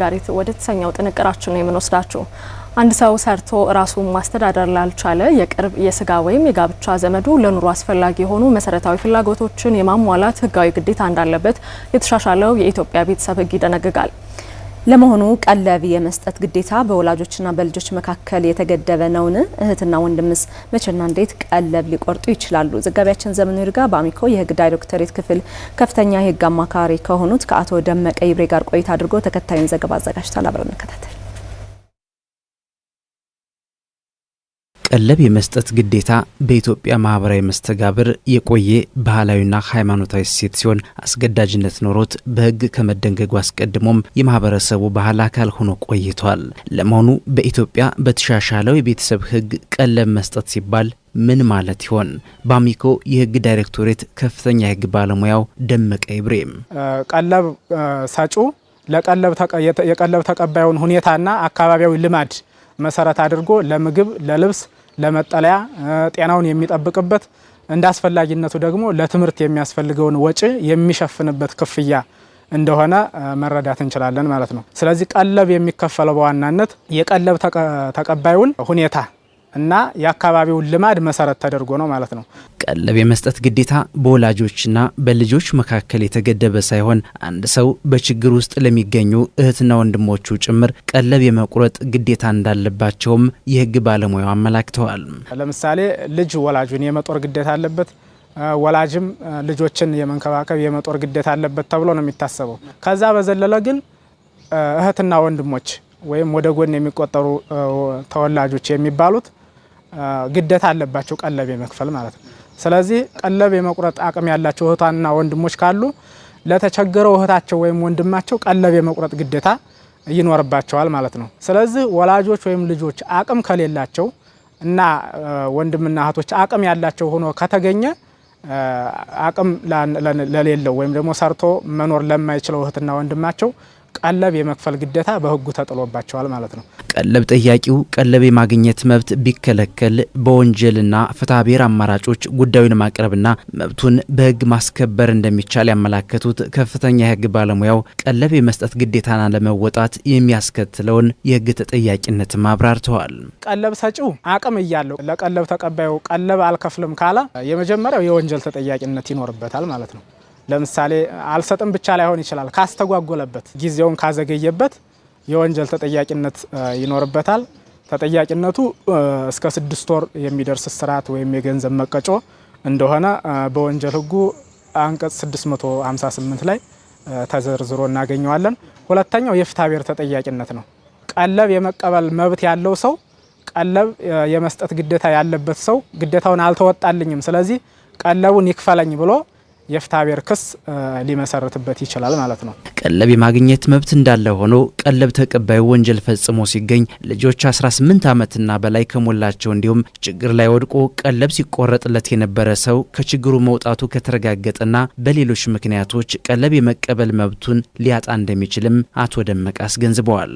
ጋሪት ወደ ተሰኛው ጥንቅራችን ነው የምንወስዳችሁ። አንድ ሰው ሰርቶ ራሱን ማስተዳደር ላልቻለ የቅርብ የስጋ ወይም የጋብቻ ዘመዱ ለኑሮ አስፈላጊ የሆኑ መሰረታዊ ፍላጎቶችን የማሟላት ህጋዊ ግዴታ እንዳለበት የተሻሻለው የኢትዮጵያ ቤተሰብ ህግ ይደነግጋል። ለመሆኑ ቀለብ የመስጠት ግዴታ በወላጆችና በልጆች መካከል የተገደበ ነውን? እህትና ወንድምስ መቼና እንዴት ቀለብ ሊቆርጡ ይችላሉ? ዘጋቢያችን ዘመኑ ይርጋ በአሚኮ የህግ ዳይሬክቶሬት ክፍል ከፍተኛ የህግ አማካሪ ከሆኑት ከአቶ ደመቀ ይብሬ ጋር ቆይታ አድርጎ ተከታዩን ዘገባ አዘጋጅቷል። አብረን እንከታተል። ቀለብ የመስጠት ግዴታ በኢትዮጵያ ማህበራዊ መስተጋብር የቆየ ባህላዊና ሃይማኖታዊ እሴት ሲሆን አስገዳጅነት ኖሮት በህግ ከመደንገጉ አስቀድሞም የማህበረሰቡ ባህል አካል ሆኖ ቆይቷል። ለመሆኑ በኢትዮጵያ በተሻሻለው የቤተሰብ ህግ ቀለብ መስጠት ሲባል ምን ማለት ይሆን? በአሚኮ የህግ ዳይሬክቶሬት ከፍተኛ የህግ ባለሙያው ደመቀ ይብሬም ቀለብ ሰጩ የቀለብ ተቀባዩን ሁኔታና አካባቢያዊ ልማድ መሰረት አድርጎ ለምግብ፣ ለልብስ፣ ለመጠለያ ጤናውን የሚጠብቅበት እንደ አስፈላጊነቱ ደግሞ ለትምህርት የሚያስፈልገውን ወጪ የሚሸፍንበት ክፍያ እንደሆነ መረዳት እንችላለን ማለት ነው። ስለዚህ ቀለብ የሚከፈለው በዋናነት የቀለብ ተቀባዩን ሁኔታ እና የአካባቢውን ልማድ መሰረት ተደርጎ ነው ማለት ነው። ቀለብ የመስጠት ግዴታ በወላጆችና በልጆች መካከል የተገደበ ሳይሆን አንድ ሰው በችግር ውስጥ ለሚገኙ እህትና ወንድሞቹ ጭምር ቀለብ የመቁረጥ ግዴታ እንዳለባቸውም የህግ ባለሙያው አመላክተዋል። ለምሳሌ ልጅ ወላጁን የመጦር ግዴታ አለበት፣ ወላጅም ልጆችን የመንከባከብ የመጦር ግዴታ አለበት ተብሎ ነው የሚታሰበው። ከዛ በዘለለ ግን እህትና ወንድሞች ወይም ወደ ጎን የሚቆጠሩ ተወላጆች የሚባሉት ግዴታ አለባቸው ቀለብ የመክፈል ማለት ነው። ስለዚህ ቀለብ የመቁረጥ አቅም ያላቸው እህታና ወንድሞች ካሉ ለተቸገረው እህታቸው ወይም ወንድማቸው ቀለብ የመቁረጥ ግዴታ ይኖርባቸዋል ማለት ነው። ስለዚህ ወላጆች ወይም ልጆች አቅም ከሌላቸው እና ወንድምና እህቶች አቅም ያላቸው ሆኖ ከተገኘ አቅም ለሌለው ወይም ደግሞ ሰርቶ መኖር ለማይችለው እህትና ወንድማቸው ቀለብ የመክፈል ግዴታ በህጉ ተጥሎባቸዋል ማለት ነው። ቀለብ ጠያቂው ቀለብ የማግኘት መብት ቢከለከል በወንጀልና ፍትሐ ብሔር አማራጮች ጉዳዩን ማቅረብና መብቱን በህግ ማስከበር እንደሚቻል ያመላከቱት ከፍተኛ የህግ ባለሙያው ቀለብ የመስጠት ግዴታን ለመወጣት የሚያስከትለውን የህግ ተጠያቂነት አብራርተዋል። ቀለብ ሰጪው አቅም እያለው ለቀለብ ተቀባዩ ቀለብ አልከፍልም ካለ የመጀመሪያው የወንጀል ተጠያቂነት ይኖርበታል ማለት ነው። ለምሳሌ አልሰጥም ብቻ ላይሆን ይችላል፣ ካስተጓጎለበት ጊዜውን ካዘገየበት የወንጀል ተጠያቂነት ይኖርበታል። ተጠያቂነቱ እስከ 6 ወር የሚደርስ እስራት ወይም የገንዘብ መቀጮ እንደሆነ በወንጀል ህጉ አንቀጽ 658 ላይ ተዘርዝሮ እናገኘዋለን። ሁለተኛው የፍትሐ ብሔር ተጠያቂነት ነው። ቀለብ የመቀበል መብት ያለው ሰው ቀለብ የመስጠት ግዴታ ያለበት ሰው ግዴታውን አልተወጣልኝም፣ ስለዚህ ቀለቡን ይክፈለኝ ብሎ የፍትሐ ብሔር ክስ ሊመሰርትበት ይችላል ማለት ነው። ቀለብ የማግኘት መብት እንዳለ ሆኖ ቀለብ ተቀባዩ ወንጀል ፈጽሞ ሲገኝ ልጆች 18 ዓመትና በላይ ከሞላቸው እንዲሁም ችግር ላይ ወድቆ ቀለብ ሲቆረጥለት የነበረ ሰው ከችግሩ መውጣቱ ከተረጋገጠና በሌሎች ምክንያቶች ቀለብ የመቀበል መብቱን ሊያጣ እንደሚችልም አቶ ደመቀ አስገንዝበዋል።